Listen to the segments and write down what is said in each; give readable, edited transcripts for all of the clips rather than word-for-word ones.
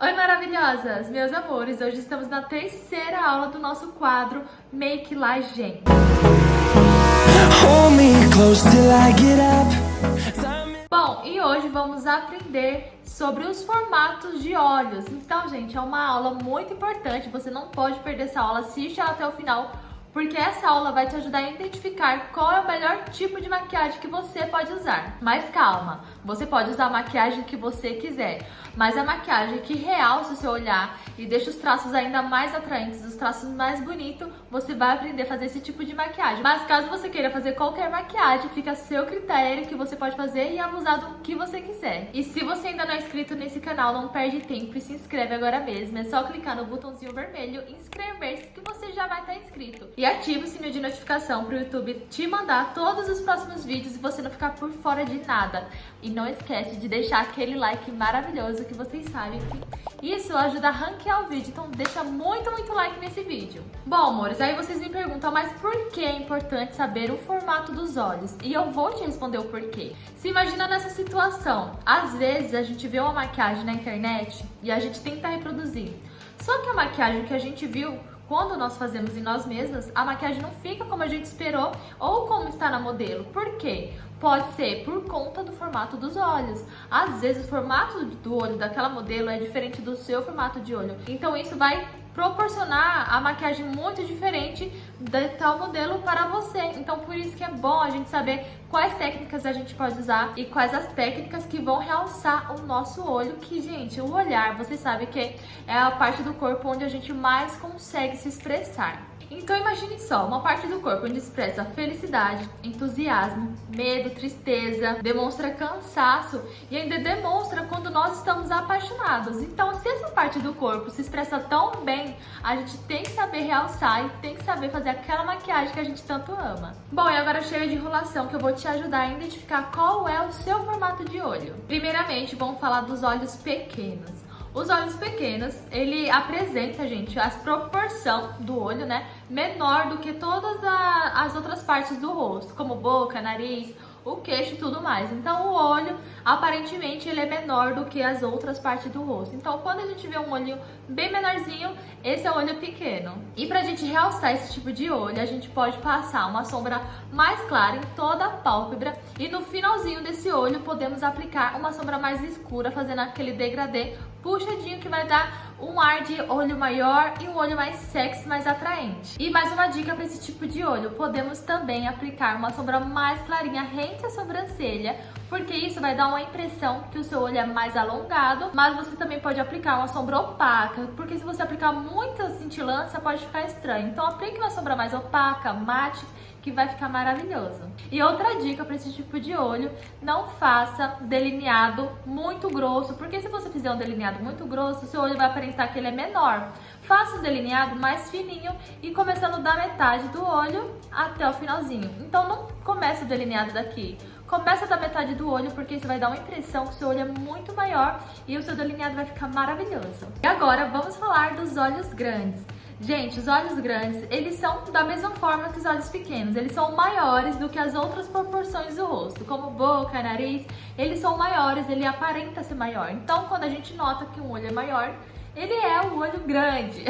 Oi, maravilhosas! Meus amores, hoje estamos na terceira aula do nosso quadro Make Lajem. Bom, e hoje vamos aprender sobre os formatos de olhos. Então, gente, é uma aula muito importante, você não pode perder essa aula, assiste ela até o final, porque essa aula vai te ajudar a identificar qual é o melhor tipo de maquiagem que você pode usar. Mas calma, você pode usar a maquiagem que você quiser, mas a maquiagem que realça o seu olhar e deixa os traços ainda mais atraentes, os traços mais bonitos, você vai aprender a fazer esse tipo de maquiagem. Mas caso você queira fazer qualquer maquiagem, fica a seu critério que você pode fazer e abusar do que você quiser. E se você ainda não é inscrito nesse canal, não perde tempo e se inscreve agora mesmo. É só clicar no botãozinho vermelho inscrever-se que você já vai estar inscrito. E ativa o sininho de notificação para o YouTube te mandar todos os próximos vídeos e você não ficar por fora de nada. E não esquece de deixar aquele like maravilhoso que vocês sabem que isso ajuda a ranquear o vídeo, então deixa muito like nesse vídeo. Bom, amores, aí vocês me perguntam, mas por que é importante saber o formato dos olhos? E eu vou te responder o porquê. Se imagina nessa situação, às vezes a gente vê uma maquiagem na internet e a gente tenta reproduzir. Só que a maquiagem que a gente viu, quando nós fazemos em nós mesmas, a maquiagem não fica como a gente esperou ou como está na modelo. Por quê? Pode ser por conta do formato dos olhos. Às vezes o formato do olho daquela modelo é diferente do seu formato de olho. Então isso vai proporcionar a maquiagem muito diferente de tal modelo para você. Então por isso que é bom a gente saber quais técnicas a gente pode usar e quais as técnicas que vão realçar o nosso olho, que, gente, o olhar, você sabe que é a parte do corpo onde a gente mais consegue se expressar. Então imagine só, uma parte do corpo onde expressa felicidade, entusiasmo, medo, tristeza, demonstra cansaço e ainda demonstra quando nós estamos apaixonados. Então, se essa parte do corpo se expressa tão bem, a gente tem que saber realçar e tem que saber fazer aquela maquiagem que a gente tanto ama. Bom, e agora chega de enrolação que eu vou te ajudar a identificar qual é o seu formato de olho. Primeiramente, vamos falar dos olhos pequenos. Os olhos pequenos, ele apresenta, gente, a proporção do olho, né, menor do que todas as outras partes do rosto, como boca, nariz, o queixo e tudo mais. Então o olho, aparentemente, ele é menor do que as outras partes do rosto. Então quando a gente vê um olho bem menorzinho, esse é o olho pequeno. E pra gente realçar esse tipo de olho, a gente pode passar uma sombra mais clara em toda a pálpebra e no finalzinho desse olho podemos aplicar uma sombra mais escura, fazendo aquele degradê puxadinho que vai dar um ar de olho maior e um olho mais sexy, mais atraente. E mais uma dica para esse tipo de olho, podemos também aplicar uma sombra mais clarinha rente à sobrancelha, porque isso vai dar uma impressão que o seu olho é mais alongado, mas você também pode aplicar uma sombra opaca, porque se você aplicar muita cintilância pode ficar estranho. Então aplique uma sombra mais opaca, mate, que vai ficar maravilhoso. E outra dica para esse tipo de olho, não faça delineado muito grosso, porque se você fizer um delineado muito grosso, seu olho vai aparentar que ele é menor. Faça um delineado mais fininho e começando da metade do olho até o finalzinho. Então não comece o delineado daqui. Começa da metade do olho, porque isso vai dar uma impressão que o seu olho é muito maior e o seu delineado vai ficar maravilhoso. E agora vamos falar dos olhos grandes. Gente, os olhos grandes, eles são da mesma forma que os olhos pequenos. Eles são maiores do que as outras proporções do rosto, como boca, nariz. Eles são maiores, ele aparenta ser maior. Então, quando a gente nota que um olho é maior, ele é um olho grande.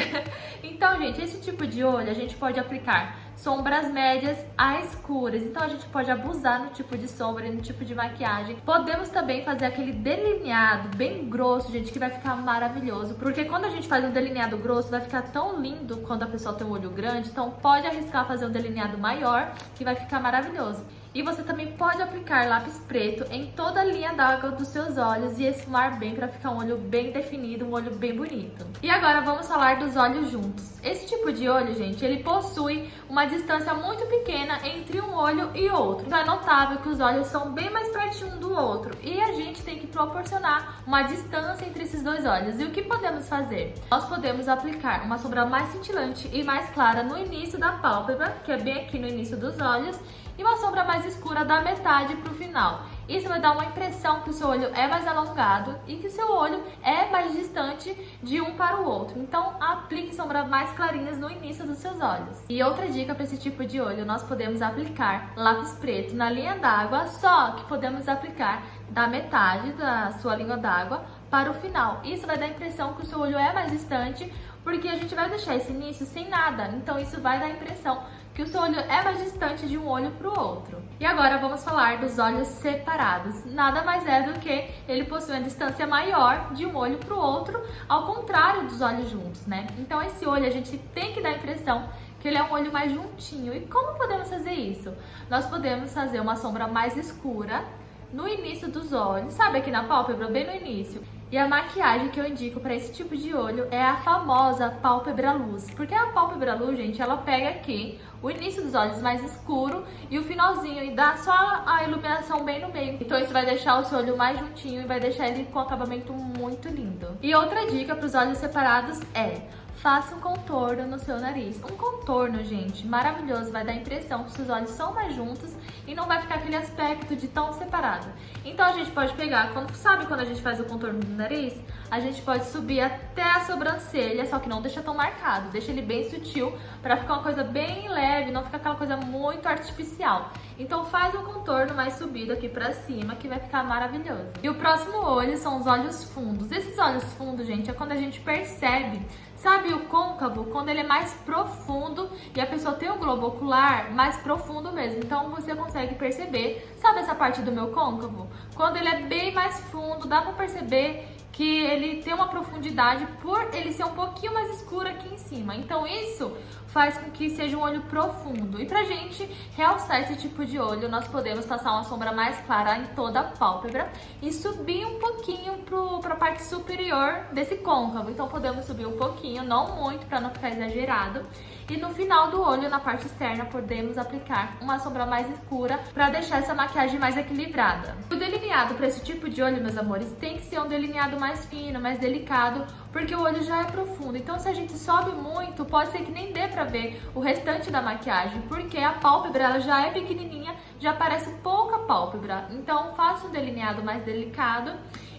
Então, gente, esse tipo de olho a gente pode aplicar sombras médias a escuras. Então a gente pode abusar no tipo de sombra, no tipo de maquiagem. Podemos também fazer aquele delineado bem grosso, gente, que vai ficar maravilhoso. Porque quando a gente faz um delineado grosso, vai ficar tão lindo quando a pessoa tem um olho grande. Então pode arriscar fazer um delineado maior, que vai ficar maravilhoso. E você também pode aplicar lápis preto em toda a linha d'água dos seus olhos e esfumar bem para ficar um olho bem definido, um olho bem bonito. E agora vamos falar dos olhos juntos. Esse tipo de olho, gente, ele possui uma distância muito pequena entre um olho e outro. Então é notável que os olhos são bem mais pertinho um do outro e a gente tem que proporcionar uma distância entre esses dois olhos. E o que podemos fazer? Nós podemos aplicar uma sombra mais cintilante e mais clara no início da pálpebra, que é bem aqui no início dos olhos, e uma sombra mais escura da metade para o final. Isso vai dar uma impressão que o seu olho é mais alongado e que o seu olho é mais distante de um para o outro. Então, aplique sombras mais clarinhas no início dos seus olhos. E outra dica para esse tipo de olho, nós podemos aplicar lápis preto na linha d'água, só que podemos aplicar da metade da sua linha d'água para o final. Isso vai dar a impressão que o seu olho é mais distante, porque a gente vai deixar esse início sem nada. Então isso vai dar a impressão que o seu olho é mais distante de um olho para o outro. E agora vamos falar dos olhos separados. Nada mais é do que ele possui uma distância maior de um olho para o outro, ao contrário dos olhos juntos, né? Então esse olho a gente tem que dar a impressão que ele é um olho mais juntinho. E como podemos fazer isso? Nós podemos fazer uma sombra mais escura no início dos olhos, sabe, aqui na pálpebra, bem no início. E a maquiagem que eu indico para esse tipo de olho é a famosa pálpebra luz. Porque a pálpebra luz, gente, ela pega aqui o início dos olhos mais escuro e o finalzinho, e dá só a iluminação bem no meio. Então isso vai deixar o seu olho mais juntinho e vai deixar ele com um acabamento muito lindo. E outra dica para os olhos separados é: faça um contorno no seu nariz. Um contorno, gente, maravilhoso, vai dar a impressão que seus olhos são mais juntos e não vai ficar aquele aspecto de tão separado. Então a gente pode pegar, sabe quando a gente faz o contorno do nariz? A gente pode subir até a sobrancelha, só que não deixa tão marcado, deixa ele bem sutil pra ficar uma coisa bem leve, não ficar aquela coisa muito artificial. Então faz um contorno mais subido aqui pra cima, que vai ficar maravilhoso. E o próximo olho são os olhos fundos. Esses olhos fundos, gente, é quando a gente percebe, sabe, o côncavo, quando ele é mais profundo e a pessoa tem um globo ocular mais profundo mesmo. Então você consegue perceber, sabe essa parte do meu côncavo? Quando ele é bem mais fundo, dá pra perceber que ele tem uma profundidade por ele ser um pouquinho mais escuro aqui em cima. Então isso faz com que seja um olho profundo. E pra gente realçar esse tipo de olho, nós podemos passar uma sombra mais clara em toda a pálpebra e subir um pouquinho pra parte superior desse côncavo. Então podemos subir um pouquinho, não muito, pra não ficar exagerado. E no final do olho, na parte externa, podemos aplicar uma sombra mais escura para deixar essa maquiagem mais equilibrada. O delineado para esse tipo de olho, meus amores, tem que ser um delineado mais fino, mais delicado, porque o olho já é profundo. Então se a gente sobe muito, pode ser que nem dê para ver o restante da maquiagem, porque a pálpebra ela já é pequenininha, já parece pouca pálpebra. Então faça um delineado mais delicado.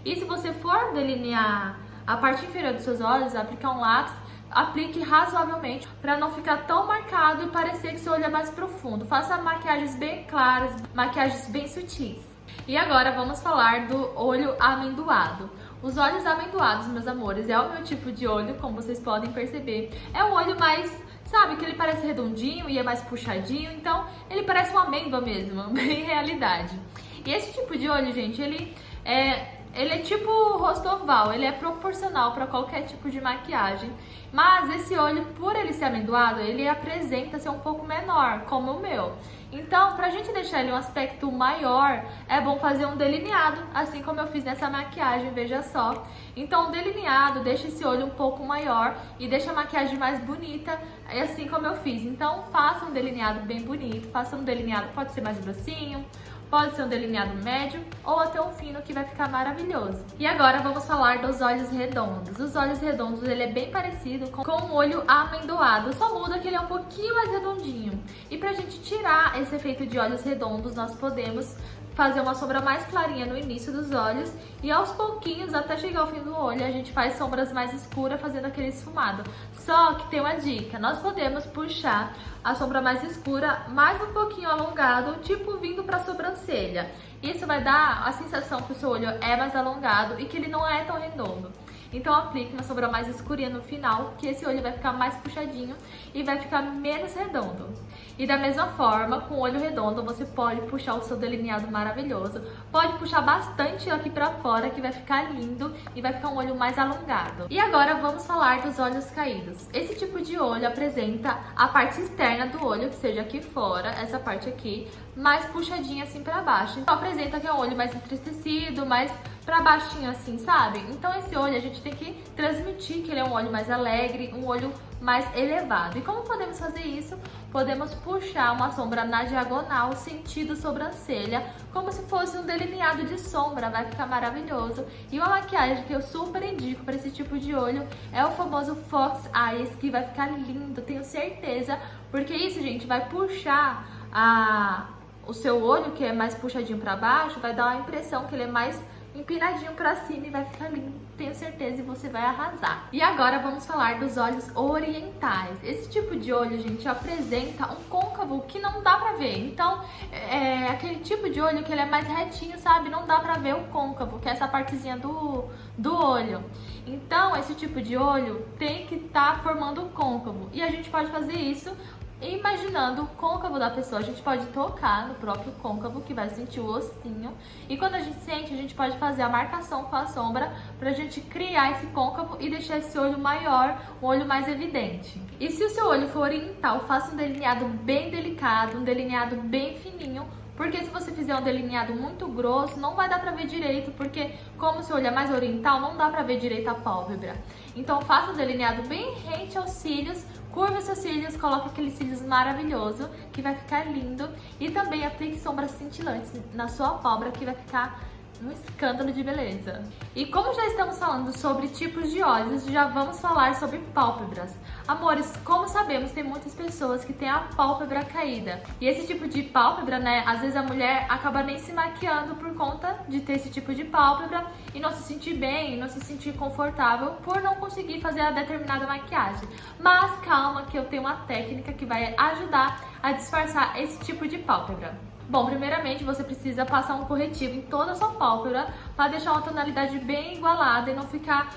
E se você for delinear a parte inferior dos seus olhos, aplicar um lápis, aplique razoavelmente para não ficar tão marcado e parecer que seu olho é mais profundo. Faça maquiagens bem claras, maquiagens bem sutis. E agora vamos falar do olho amendoado. Os olhos amendoados, meus amores, é o meu tipo de olho, como vocês podem perceber. É um olho mais, sabe, que ele parece redondinho e é mais puxadinho, então ele parece uma amêndoa mesmo, bem realidade. E esse tipo de olho, gente, ele é tipo rosto oval, ele é proporcional para qualquer tipo de maquiagem. Mas esse olho, por ele ser amendoado, ele apresenta ser um pouco menor, como o meu. Então, pra gente deixar ele um aspecto maior, é bom fazer um delineado, assim como eu fiz nessa maquiagem, veja só. Então, o delineado deixa esse olho um pouco maior e deixa a maquiagem mais bonita, assim como eu fiz. Então, faça um delineado bem bonito, faça um delineado, pode ser mais grossinho, pode ser um delineado médio ou até um fino, que vai ficar maravilhoso. E agora vamos falar dos olhos redondos. Os olhos redondos, ele é bem parecido com o olho amendoado, só muda que ele é um pouquinho mais redondinho. E pra gente tirar esse efeito de olhos redondos, nós podemos fazer uma sombra mais clarinha no início dos olhos e aos pouquinhos, até chegar ao fim do olho, a gente faz sombras mais escuras, fazendo aquele esfumado. Só que tem uma dica, nós podemos puxar a sombra mais escura mais um pouquinho alongado, tipo vindo para a sobrancelha. Isso vai dar a sensação que o seu olho é mais alongado e que ele não é tão redondo. Então aplique uma sombra mais escurinha no final, que esse olho vai ficar mais puxadinho e vai ficar menos redondo. E da mesma forma, com o olho redondo, você pode puxar o seu delineado maravilhoso. Pode puxar bastante aqui pra fora, que vai ficar lindo e vai ficar um olho mais alongado. E agora vamos falar dos olhos caídos. Esse tipo de olho apresenta a parte externa do olho, que seja aqui fora, essa parte aqui, mais puxadinha assim pra baixo. Então apresenta que é um olho mais entristecido, mais pra baixinho assim, sabe? Então esse olho a gente tem que transmitir que ele é um olho mais alegre, um olho mais elevado. E como podemos fazer isso? Podemos puxar uma sombra na diagonal, sentido sobrancelha, como se fosse um delineado de sombra, vai ficar maravilhoso. E uma maquiagem que eu super indico para esse tipo de olho é o famoso Fox Eyes, que vai ficar lindo, tenho certeza, porque isso, gente, vai puxar o seu olho, que é mais puxadinho para baixo, vai dar uma impressão que ele é mais empinadinho pra cima e vai ficar lindo, tenho certeza, e você vai arrasar. E agora vamos falar dos olhos orientais. Esse tipo de olho, gente, apresenta um côncavo que não dá pra ver. Então, é aquele tipo de olho que ele é mais retinho, sabe? Não dá pra ver o côncavo, que é essa partezinha do olho. Então, esse tipo de olho tem que estar formando o côncavo. E a gente pode fazer isso imaginando o côncavo da pessoa. A gente pode tocar no próprio côncavo, que vai sentir o ossinho. E quando a gente sente, a gente pode fazer a marcação com a sombra pra gente criar esse côncavo e deixar esse olho maior, um olho mais evidente. E se o seu olho for oriental, faça um delineado bem delicado, um delineado bem fininho, porque se você fizer um delineado muito grosso, não vai dar pra ver direito, porque como o seu olho é mais oriental, não dá pra ver direito a pálpebra. Então faça um delineado bem rente aos cílios, curva seus cílios, coloque aqueles cílios maravilhoso, que vai ficar lindo. E também aplique sombras cintilantes na sua pálpebra, que vai ficar um escândalo de beleza. E como já estamos falando sobre tipos de olhos, já vamos falar sobre pálpebras. Amores, como sabemos, tem muitas pessoas que têm a pálpebra caída. E esse tipo de pálpebra, né, às vezes a mulher acaba nem se maquiando por conta de ter esse tipo de pálpebra e não se sentir bem, não se sentir confortável por não conseguir fazer a determinada maquiagem. Mas calma que eu tenho uma técnica que vai ajudar a disfarçar esse tipo de pálpebra. Bom, primeiramente você precisa passar um corretivo em toda a sua pálpebra para deixar uma tonalidade bem igualada e não ficar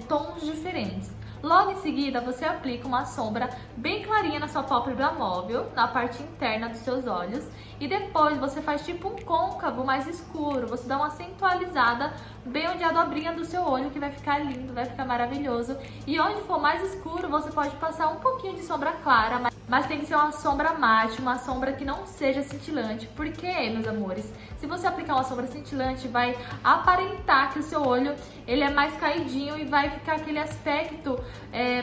tons diferentes. Logo em seguida, você aplica uma sombra bem clarinha na sua pálpebra móvel, na parte interna dos seus olhos. E depois você faz tipo um côncavo mais escuro. Você dá uma acentualizada bem onde é a dobrinha do seu olho, que vai ficar lindo, vai ficar maravilhoso. E onde for mais escuro, você pode passar um pouquinho de sombra clara, mas tem que ser uma sombra mate, uma sombra que não seja cintilante. Porque, meus amores, se você aplicar uma sombra cintilante, vai aparentar que o seu olho ele é mais caidinho e vai ficar aquele aspecto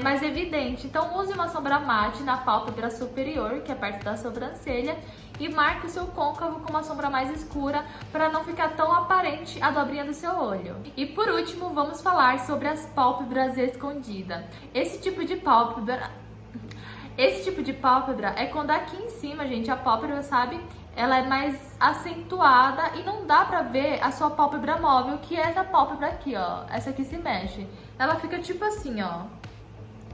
mais evidente. Então use uma sombra mate na pálpebra superior, que é perto da sobrancelha, e marque o seu côncavo com uma sombra mais escura para não ficar tão aparente a dobrinha do seu olho. E por último, vamos falar sobre as pálpebras escondidas. Esse tipo de pálpebra é quando aqui em cima, gente, a pálpebra, sabe? Ela é mais acentuada e não dá pra ver a sua pálpebra móvel, que é essa pálpebra aqui, ó. Essa aqui se mexe. Ela fica tipo assim, ó.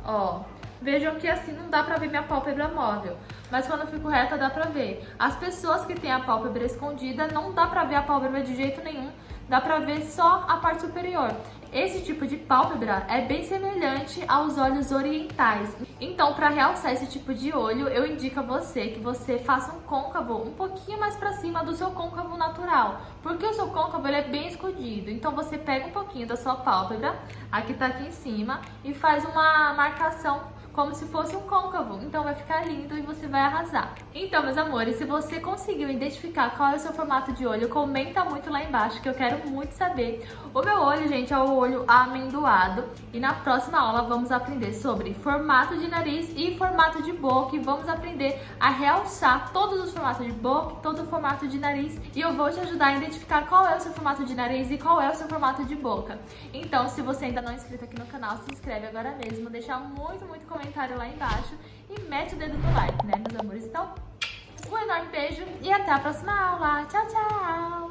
Ó. Vejam que assim não dá pra ver minha pálpebra móvel, mas quando eu fico reta dá pra ver. As pessoas que têm a pálpebra escondida, não dá pra ver a pálpebra de jeito nenhum, dá pra ver só a parte superior. Esse tipo de pálpebra é bem semelhante aos olhos orientais. Então, para realçar esse tipo de olho, eu indico a você que você faça um côncavo um pouquinho mais para cima do seu côncavo natural, porque o seu côncavo ele é bem escondido. Então, você pega um pouquinho da sua pálpebra, aqui tá aqui em cima, e faz uma marcação como se fosse um côncavo. Então vai ficar lindo e você vai arrasar. Então, meus amores, se você conseguiu identificar qual é o seu formato de olho, comenta muito lá embaixo que eu quero muito saber. O meu olho, gente, é o olho amendoado. E na próxima aula vamos aprender sobre formato de nariz e formato de boca. E vamos aprender a realçar todos os formatos de boca, todo o formato de nariz. E eu vou te ajudar a identificar qual é o seu formato de nariz e qual é o seu formato de boca. Então, se você ainda não é inscrito aqui no canal, se inscreve agora mesmo. Deixa muito comentário lá embaixo e mete o dedo no like, né, meus amores? Então, um enorme beijo e até a próxima aula. Tchau, tchau!